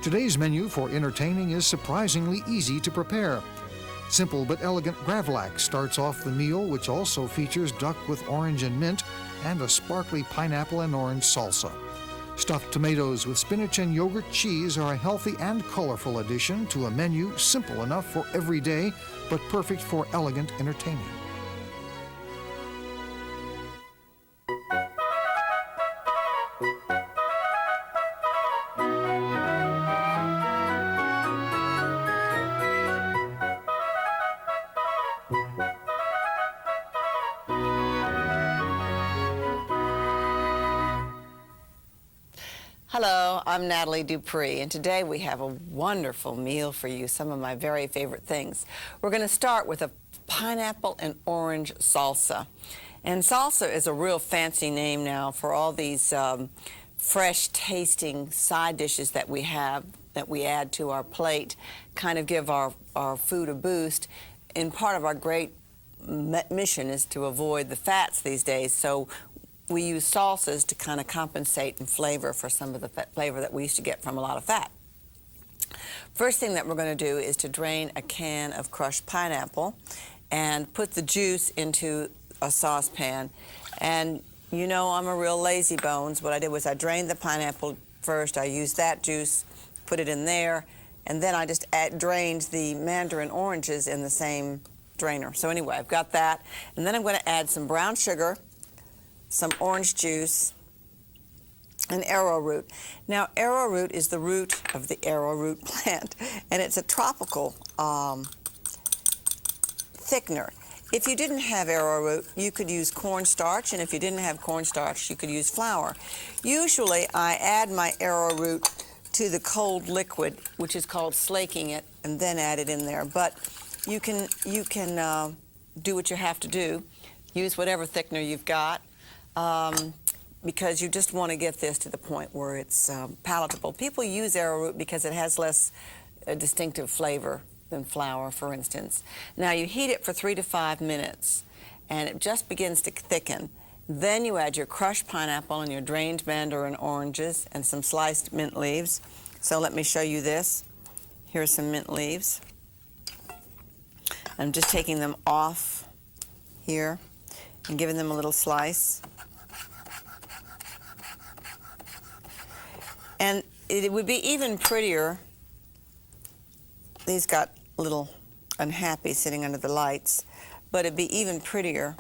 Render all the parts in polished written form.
Today's menu for entertaining is surprisingly easy to prepare. Simple but elegant Gravlax starts off the meal, which also features duck with orange and mint and a sparkly pineapple and orange salsa. Stuffed tomatoes with spinach and yogurt cheese are a healthy and colorful addition to a menu simple enough for every day, but perfect for elegant entertaining. Hello, I'm Nathalie Dupree, and today we have a wonderful meal for you, some of my very favorite things. We're going to start with a pineapple and orange salsa. And salsa is a real fancy name now for all these fresh tasting side dishes that we have, that we add to our plate, kind of give our food a boost. And part of our great mission is to avoid the fats these days, so we use salsas to kind of compensate and flavor for some of the flavor that we used to get from a lot of fat. First thing that we're going to do is to drain a can of crushed pineapple and put the juice into a saucepan. And you know I'm a real lazy bones. What I did was I drained the pineapple first. I used that juice, put it in there, and then I just drained the mandarin oranges in the same drainer. So anyway, I've got that. And then I'm going to add some brown sugar, some orange juice, and arrowroot. Now, arrowroot is the root of the arrowroot plant, and it's a tropical thickener. If you didn't have arrowroot, you could use cornstarch, and if you didn't have cornstarch, you could use flour. Usually, I add my arrowroot to the cold liquid, which is called slaking it, and then add it in there. But you can do what you have to do. Use whatever thickener you've got. Because you just want to get this to the point where it's palatable. People use arrowroot because it has less distinctive flavor than flour, for instance. Now you heat it for 3 to 5 minutes, and it just begins to thicken. Then you add your crushed pineapple and your drained mandarin oranges and some sliced mint leaves. So let me show you this. Here's some mint leaves. I'm just taking them off here and giving them a little slice. And it would be even prettier. These got a little unhappy sitting under the lights, but it'd be even prettier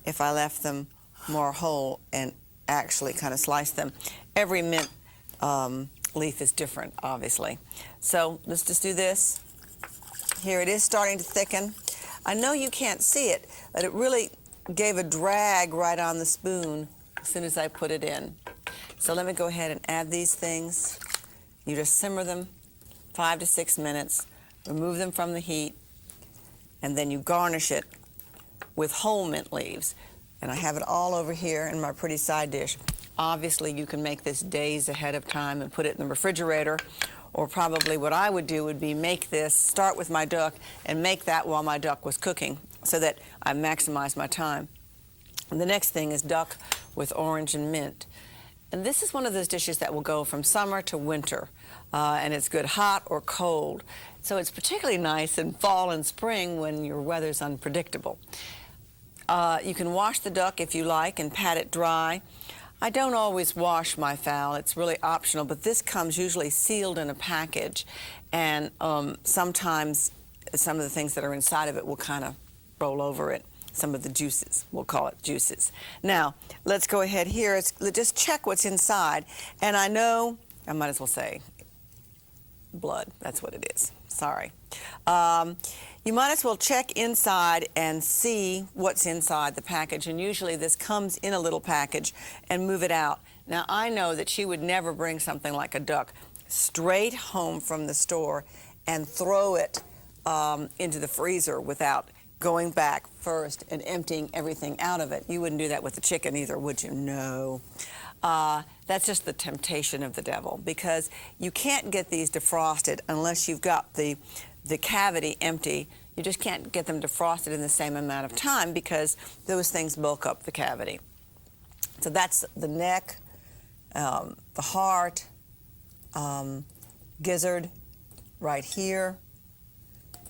if I left them more whole and actually kind of sliced them. Every mint leaf is different, obviously. So let's just do this. Here it is starting to thicken. I know you can't see it, but it really gave a drag right on the spoon as soon as I put it in. So let me go ahead and add these things. You just simmer them 5 to 6 minutes, remove them from the heat, and then you garnish it with whole mint leaves. And I have it all over here in my pretty side dish. Obviously, you can make this days ahead of time and put it in the refrigerator, or probably what I would do would be make this, start with my duck, and make that while my duck was cooking so that I maximize my time. And the next thing is duck with orange and mint. And this is one of those dishes that will go from summer to winter, and it's good hot or cold. So it's particularly nice in fall and spring when your weather's unpredictable. You can wash the duck if you like and pat it dry. I don't always wash my fowl. It's really optional, but this comes usually sealed in a package, and sometimes some of the things that are inside of it will kind of roll over it. Some of the juices, we'll call it juices. Now, let's go ahead here. Let's just check what's inside. And I know, I might as well say blood. That's what it is. Sorry. You might as well check inside and see what's inside the package. And usually this comes in a little package, and move it out. Now, I know that she would never bring something like a duck straight home from the store and throw it into the freezer without going back first and emptying everything out of it. You wouldn't do that with the chicken either, would you? No. That's just the temptation of the devil, because you can't get these defrosted unless you've got the cavity empty. You just can't get them defrosted in the same amount of time because those things bulk up the cavity. So that's the neck, the heart, gizzard right here,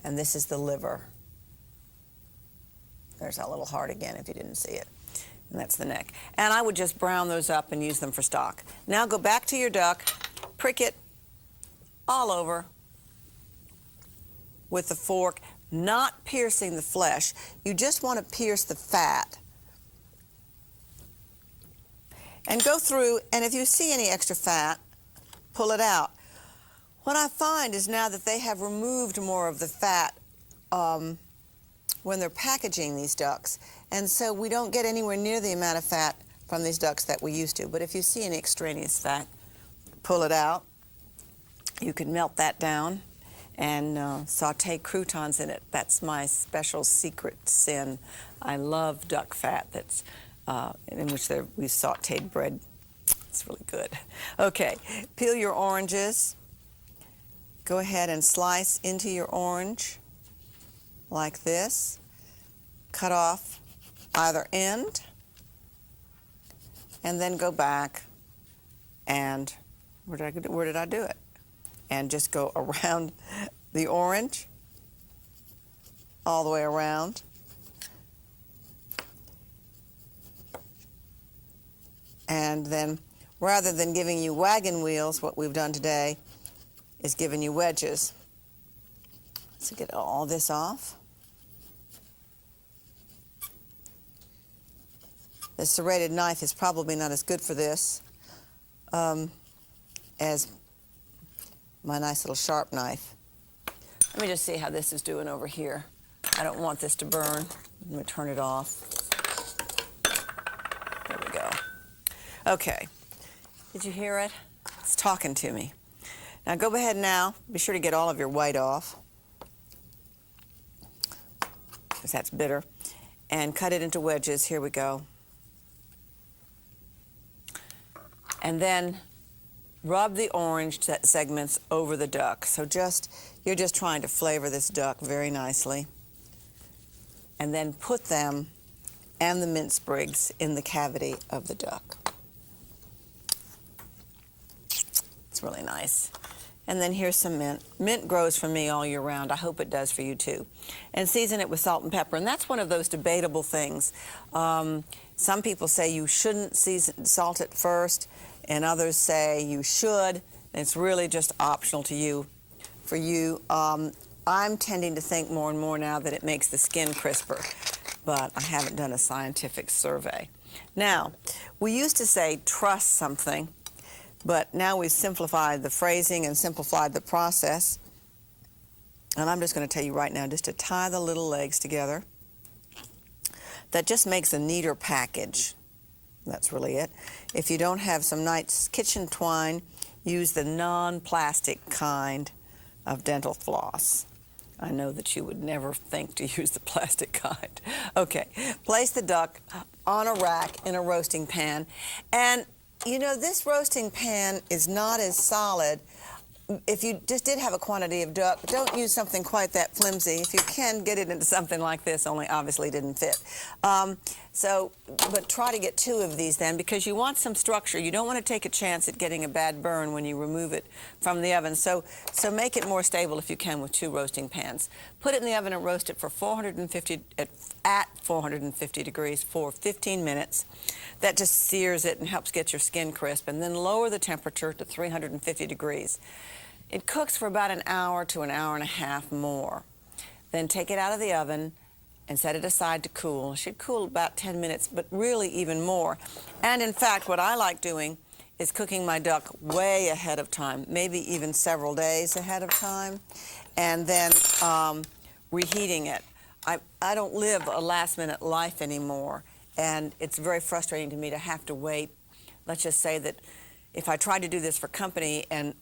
and this is the liver. There's that little heart again if you didn't see it. And that's the neck. And I would just brown those up and use them for stock. Now go back to your duck, prick it all over with the fork, not piercing the flesh. You just want to pierce the fat. And go through, and if you see any extra fat, pull it out. What I find is now that they have removed more of the fat when they're packaging these ducks, and so we don't get anywhere near the amount of fat from these ducks that we used to. But if you see any extraneous fat, pull it out. You can melt that down and saute croutons in it. That's my special secret sin. I love duck fat that's in which we sauteed bread. It's really good. Okay, peel your oranges. Go ahead and slice into your orange like this. Cut off either end, and then go back and where did I do it? And just go around the orange, all the way around. And then, rather than giving you wagon wheels, what we've done today is giving you wedges. So get all this off. The serrated knife is probably not as good for this as my nice little sharp knife. Let me just see how this is doing over here. I don't want this to burn. Let me turn it off. There we go. Okay. Did you hear it? It's talking to me. Now go ahead now. Be sure to get all of your white off, because that's bitter. And cut it into wedges. Here we go. And then rub the orange segments over the duck. So you're just trying to flavor this duck very nicely. And then put them and the mint sprigs in the cavity of the duck. It's really nice. And then here's some mint. Mint grows for me all year round. I hope it does for you too. And season it with salt and pepper. And that's one of those debatable things. Some people say you shouldn't salt it first, and others say you should. And it's really just optional to you. For you, I'm tending to think more and more now that it makes the skin crisper, but I haven't done a scientific survey. Now, we used to say trust something, but now we've simplified the phrasing and simplified the process. And I'm just going to tell you right now just to tie the little legs together. That just makes a neater package. That's really it. If you don't have some nice kitchen twine, use the non-plastic kind of dental floss. I know that you would never think to use the plastic kind. Okay, place the duck on a rack in a roasting pan. And you know, this roasting pan is not as solid. If you just did have a quantity of duck, don't use something quite that flimsy. If you can, get it into something like this, only obviously didn't fit. But try to get 2 of these then, because you want some structure. You don't want to take a chance at getting a bad burn when you remove it from the oven. So make it more stable if you can with 2 roasting pans. Put it in the oven and roast it for 450 degrees for 15 minutes. That just sears it and helps get your skin crisp. And then lower the temperature to 350 degrees. It cooks for about an hour to an hour and a half more. Then take it out of the oven and set it aside to cool. It should cool about 10 minutes, but really even more. And in fact, what I like doing is cooking my duck way ahead of time, maybe even several days ahead of time, and then reheating it. I don't live a last-minute life anymore, and it's very frustrating to me to have to wait. Let's just say that if I tried to do this for company and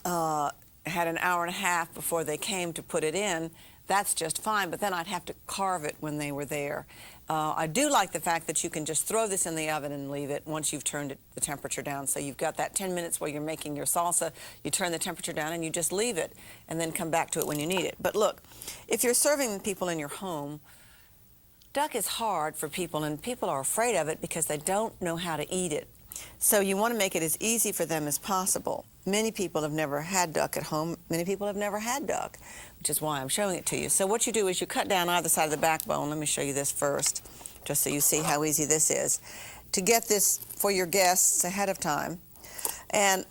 had an hour and a half before they came to put it in, that's just fine, but then I'd have to carve it when they were there. I do like the fact that you can just throw this in the oven and leave it once you've turned the temperature down. So you've got that 10 minutes where you're making your salsa, you turn the temperature down and you just leave it and then come back to it when you need it. But look, if you're serving people in your home, duck is hard for people, and people are afraid of it because they don't know how to eat it. So you want to make it as easy for them as possible. Many people have never had duck at home. Many people have never had duck, which is why I'm showing it to you. So what you do is you cut down either side of the backbone. Let me show you this first, just so you see how easy this is. To get this for your guests ahead of time. And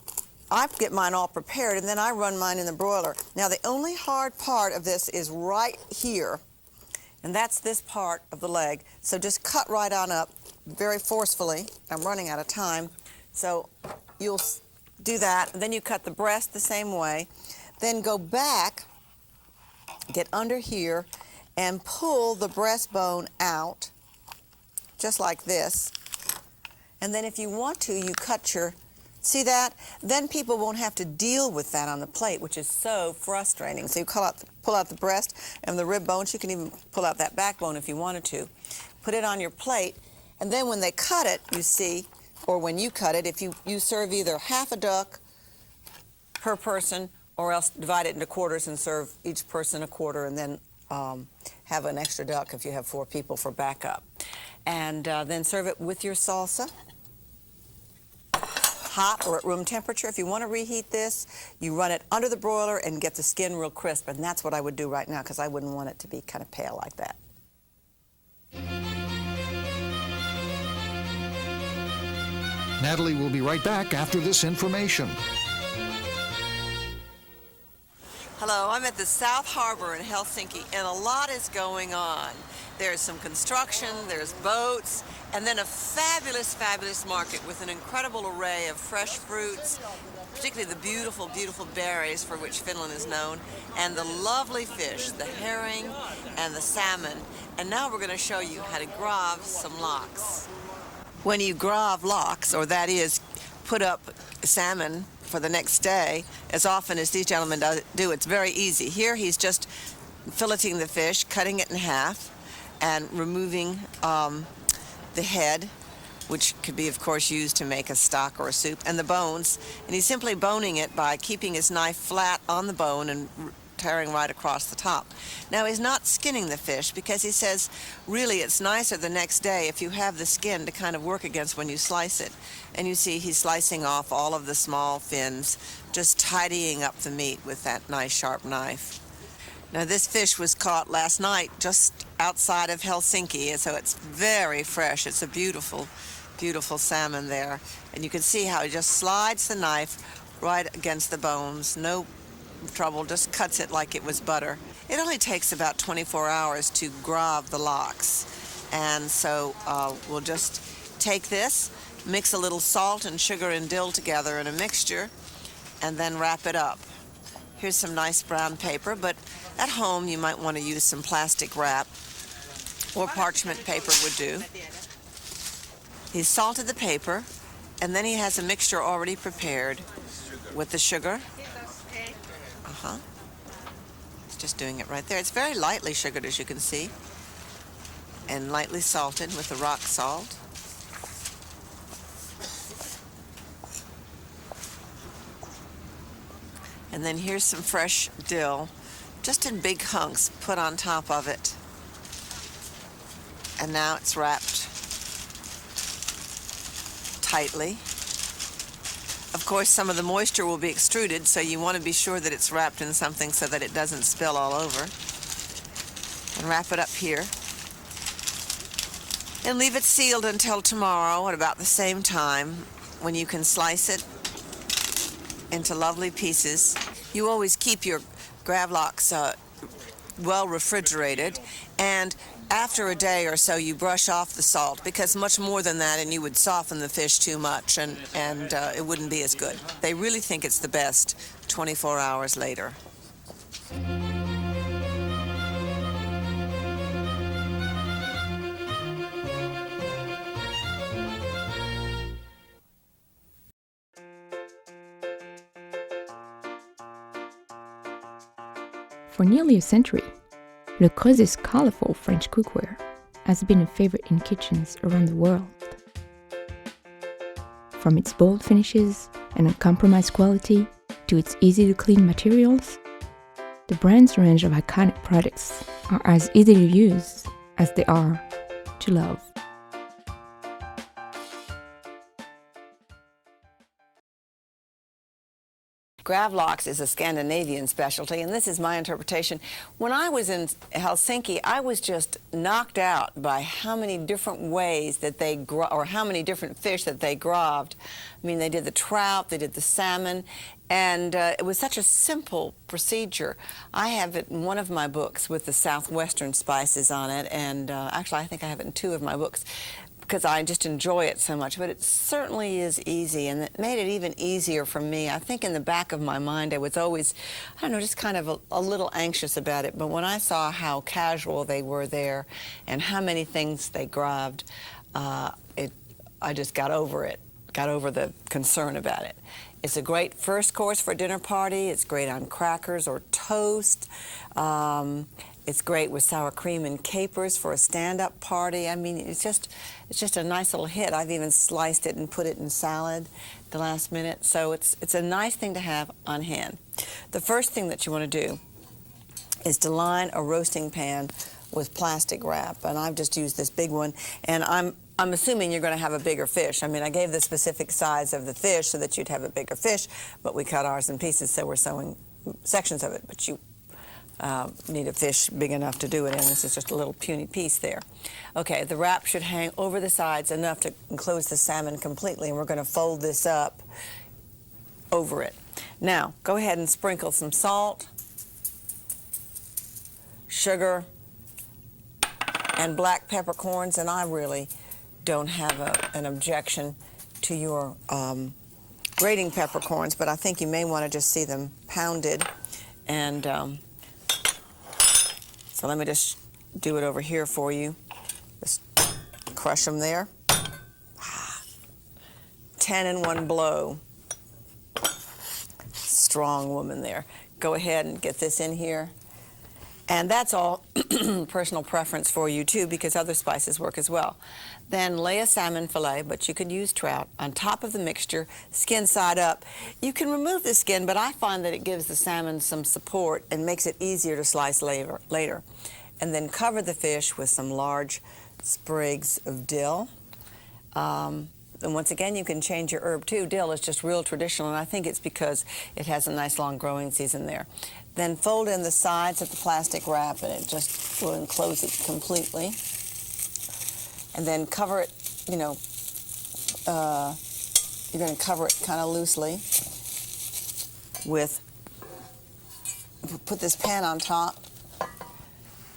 I get mine all prepared, and then I run mine in the broiler. Now, the only hard part of this is right here, and that's this part of the leg. So just cut right on up very forcefully. I'm running out of time. So you'll do that, and then you cut the breast the same way. Then go back, get under here, and pull the breastbone out, just like this. And then if you want to, you cut your, see that? Then people won't have to deal with that on the plate, which is so frustrating. So you pull out the breast and the rib bones. You can even pull out that backbone if you wanted to. Put it on your plate, and then when they cut it, you see, or when you cut it, if you serve either half a duck per person, or else divide it into quarters and serve each person a quarter, and then have an extra duck if you have 4 people for backup. And then serve it with your salsa, hot or at room temperature. If you want to reheat this, you run it under the broiler and get the skin real crisp, and that's what I would do right now, because I wouldn't want it to be kind of pale like that. Nathalie will be right back after this information. Hello, I'm at the South Harbor in Helsinki, and a lot is going on. There's some construction, there's boats, and then a fabulous, fabulous market with an incredible array of fresh fruits, particularly the beautiful, beautiful berries for which Finland is known, and the lovely fish, the herring and the salmon. And now we're going to show you how to grave some lox. When you grave lox, or that is, put up salmon for the next day, as often as these gentlemen do, it's very easy. Here he's just filleting the fish, cutting it in half, and removing the head, which could be, of course, used to make a stock or a soup, and the bones. And he's simply boning it by keeping his knife flat on the bone and tearing right across the top. Now, he's not skinning the fish, because he says, really, it's nicer the next day if you have the skin to kind of work against when you slice it. And you see he's slicing off all of the small fins, just tidying up the meat with that nice sharp knife. Now, this fish was caught last night just outside of Helsinki, and so it's very fresh. It's a beautiful, beautiful salmon there. And you can see how he just slides the knife right against the bones. No trouble, just cuts it like it was butter. It only takes about 24 hours to grave the lox. And so we'll just take this, mix a little salt and sugar and dill together in a mixture, and then wrap it up. Here's some nice brown paper, but at home you might want to use some plastic wrap, or parchment paper would do. He's salted the paper, and then he has a mixture already prepared with the sugar. He's just doing it right there. It's very lightly sugared, as you can see, and lightly salted with the rock salt. And then here's some fresh dill, just in big hunks, put on top of it. And now it's wrapped tightly. Of course, some of the moisture will be extruded, so you want to be sure that it's wrapped in something so that it doesn't spill all over. And wrap it up here. And leave it sealed until tomorrow at about the same time, when you can slice it into lovely pieces. You always keep your Gravlax well refrigerated, and after a day or so you brush off the salt, because much more than that and you would soften the fish too much, and it wouldn't be as good. They really think it's the best 24 hours later. For nearly a century, Le Creuset's colorful French cookware has been a favorite in kitchens around the world. From its bold finishes and uncompromised quality to its easy-to-clean materials, the brand's range of iconic products are as easy to use as they are to love. Gravlax is a Scandinavian specialty, and this is my interpretation. When I was in Helsinki, I was just knocked out by how many different ways that they or how many different fish that they graved. I mean, they did the trout, they did the salmon, and it was such a simple procedure. I have it in one of my books with the southwestern spices on it, and actually I think I have it in 2 of my books, because I just enjoy it so much. But it certainly is easy, and it made it even easier for me. I think in the back of my mind I was always, I don't know, just kind of a little anxious about it. But when I saw how casual they were there and how many things they graved, I just got over it, got over the concern about it. It's a great first course for a dinner party. It's great on crackers or toast. It's great with sour cream and capers for a stand-up party. I mean, it's just a nice little hit. I've even sliced it and put it in salad at the last minute. So it's a nice thing to have on hand. The first thing that you want to do is to line a roasting pan with plastic wrap. And I've just used this big one. And I'm assuming you're going to have a bigger fish. I mean, I gave the specific size of the fish so that you'd have a bigger fish, but we cut ours in pieces, so we're sewing sections of it. But you need a fish big enough to do it in. This is just a little puny piece there. Okay, the wrap should hang over the sides enough to enclose the salmon completely, and we're going to fold this up over it. Now, go ahead and sprinkle some salt, sugar, and black peppercorns, and I really don't have an objection to your grating peppercorns, but I think you may want to just see them pounded. And so let me just do it over here for you. Just crush them there. 10 in one blow. Strong woman there. Go ahead and get this in here. And that's all personal preference for you too, because other spices work as well. Then lay a salmon fillet, but you could use trout, on top of the mixture, skin side up. You can remove the skin, but I find that it gives the salmon some support and makes it easier to slice later. And then cover the fish with some large sprigs of dill. And once again, you can change your herb too. Dill is just real traditional, and I think it's because it has a nice long growing season there. Then fold in the sides of the plastic wrap, and it just will enclose it completely. And then cover it, you know, you're going to cover it kind of loosely with, put this pan on top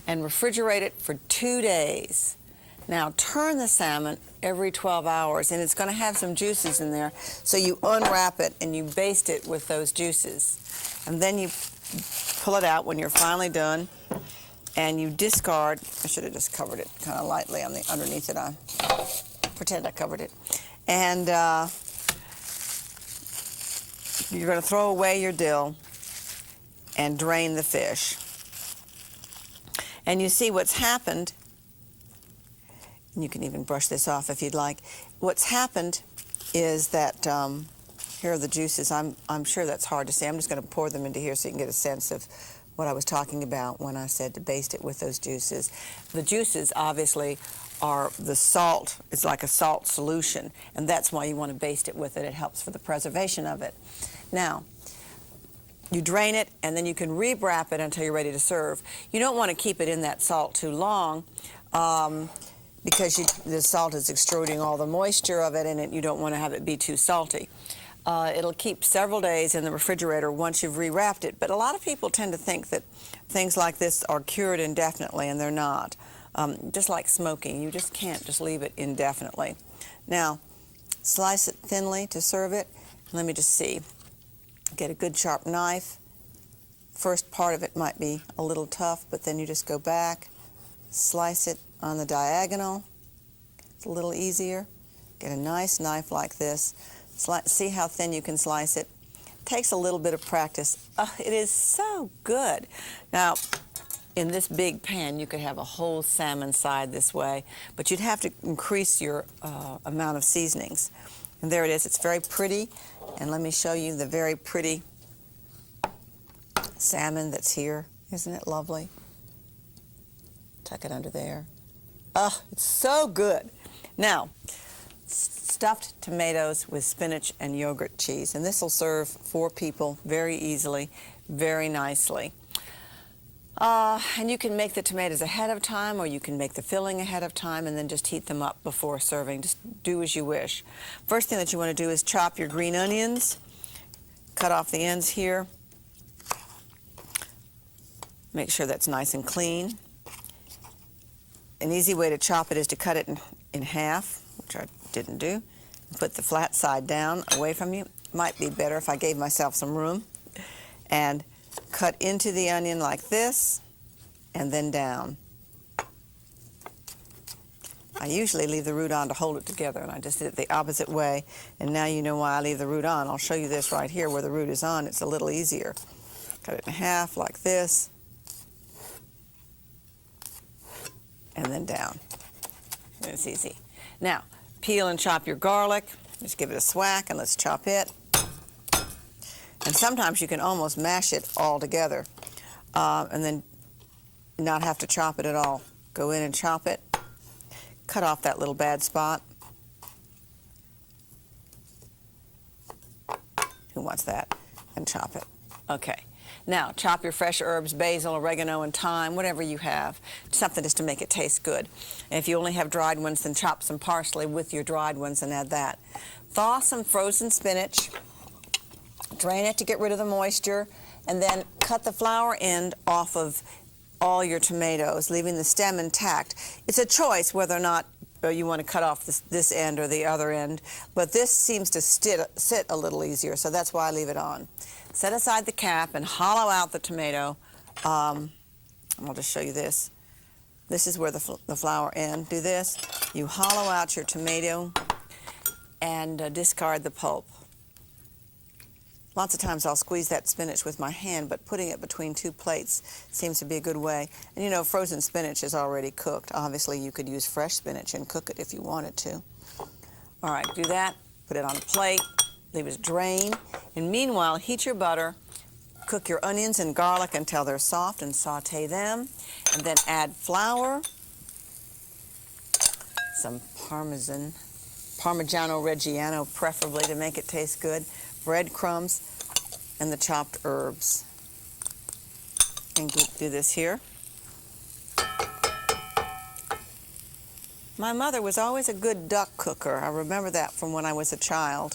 and refrigerate it for 2 days. Now turn the salmon every 12 hours, and it's going to have some juices in there, so you unwrap it and you baste it with those juices. And then you pull it out when you're finally done, and you discard. I should have just covered it kind of lightly on the underneath it. I pretend I covered it. And you're going to throw away your dill and drain the fish. And you see what's happened. And you can even brush this off if you'd like. What's happened is that here are the juices. I'm sure that's hard to see. I'm just going to pour them into here so you can get a sense of what I was talking about when I said to baste it with those juices. The juices obviously are the salt. It's like a salt solution, and that's why you want to baste it with it. It helps for the preservation of it. Now, you drain it, and then you can re-wrap it until you're ready to serve. You don't want to keep it in that salt too long, because the salt is extruding all the moisture of it, and you don't want to have it be too salty. It'll keep several days in the refrigerator once you've rewrapped it, but a lot of people tend to think that things like this are cured indefinitely, and they're not. Just like smoking, you just can't just leave it indefinitely. Now, slice it thinly to serve it. Let me just see. Get a good sharp knife. First part of it might be a little tough, but then you just go back, slice it on the diagonal. It's a little easier. Get a nice knife like this. See how thin you can slice it. Takes a little bit of practice. It is so good. Now, in this big pan, you could have a whole salmon side this way, but you'd have to increase your amount of seasonings. And there it is. It's very pretty. And let me show you the very pretty salmon that's here. Isn't it lovely? Tuck it under there. It's so good. Now, stuffed tomatoes with spinach and yogurt cheese. And this will serve 4 people very easily, very nicely. And you can make the tomatoes ahead of time, or you can make the filling ahead of time and then just heat them up before serving. Just do as you wish. First thing that you want to do is chop your green onions. Cut off the ends here. Make sure that's nice and clean. An easy way to chop it is to cut it in half, which I didn't do. Put the flat side down away from you. Might be better if I gave myself some room. And cut into the onion like this, and then down. I usually leave the root on to hold it together, and I just did it the opposite way. And now you know why I leave the root on. I'll show you this right here where the root is on. It's a little easier. Cut it in half like this, and then down. And it's easy. Now, peel and chop your garlic. Just give it a swack, and let's chop it. And sometimes you can almost mash it all together and then not have to chop it at all. Go in and chop it. Cut off that little bad spot. Who wants that? And chop it. Okay. Now, chop your fresh herbs, basil, oregano, and thyme, whatever you have. Something just to make it taste good. And if you only have dried ones, then chop some parsley with your dried ones and add that. Thaw some frozen spinach. Drain it to get rid of the moisture, and then cut the flower end off of all your tomatoes, leaving the stem intact. It's a choice whether or not you want to cut off this end or the other end, but this seems to sit a little easier, so that's why I leave it on. Set aside the cap and hollow out the tomato. I'll just show you this. This is where the flower end. Do this. You hollow out your tomato and discard the pulp. Lots of times I'll squeeze that spinach with my hand, but putting it between 2 plates seems to be a good way. And you know, frozen spinach is already cooked. Obviously, you could use fresh spinach and cook it if you wanted to. All right, do that. Put it on a plate. Leave it drain. And meanwhile, heat your butter. Cook your onions and garlic until they're soft and saute them. And then add flour, some Parmigiano Reggiano, preferably to make it taste good, breadcrumbs, and the chopped herbs. And do this here. My mother was always a good duck cooker. I remember that from when I was a child.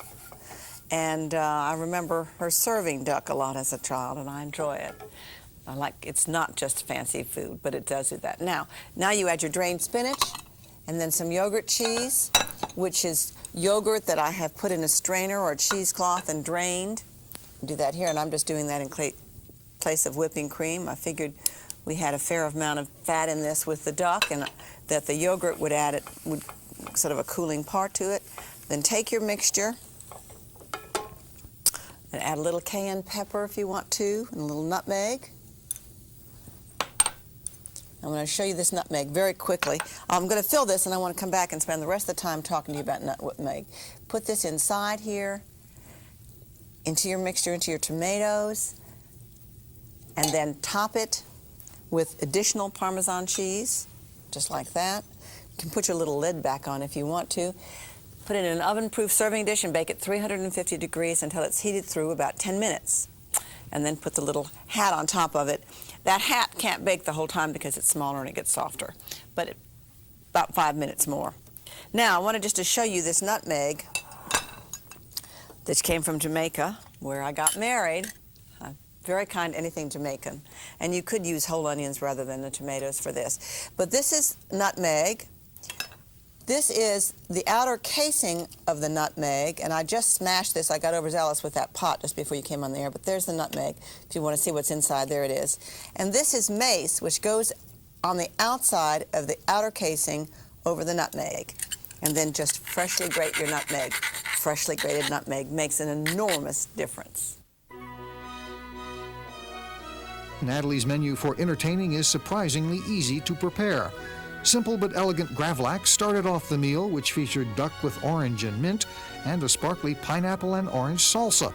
And I remember her serving duck a lot as a child, and I enjoy it. It's not just fancy food, but it does do that. Now you add your drained spinach, and then some yogurt cheese, which is yogurt that I have put in a strainer or a cheesecloth and drained. Do that here, and I'm just doing that in place of whipping cream. I figured we had a fair amount of fat in this with the duck, and that the yogurt would would sort of a cooling part to it. Then take your mixture and add a little cayenne pepper if you want to, and a little nutmeg. I'm going to show you this nutmeg very quickly. I'm going to fill this, and I want to come back and spend the rest of the time talking to you about nutmeg. Put this inside here, into your mixture, into your tomatoes, and then top it with additional Parmesan cheese, just like that. You can put your little lid back on if you want to. Put it in an oven-proof serving dish and bake it 350 degrees until it's heated through about 10 minutes. And then put the little hat on top of it. That hat can't bake the whole time because it's smaller and it gets softer, but about 5 minutes more. Now, I wanted just to show you this nutmeg that came from Jamaica, where I got married. Very kind, anything Jamaican. And you could use whole onions rather than the tomatoes for this. But this is nutmeg. This is the outer casing of the nutmeg, and I just smashed this. I got overzealous with that pot just before you came on the air, but there's the nutmeg. If you want to see what's inside, there it is. And this is mace, which goes on the outside of the outer casing over the nutmeg. And then just freshly grate your nutmeg. Freshly grated nutmeg makes an enormous difference. Nathalie's menu for entertaining is surprisingly easy to prepare. Simple but elegant Gravlax started off the meal, which featured duck with orange and mint and a sparkly pineapple and orange salsa.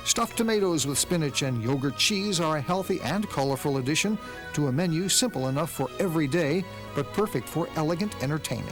Stuffed tomatoes with spinach and yogurt cheese are a healthy and colorful addition to a menu simple enough for every day, but perfect for elegant entertaining.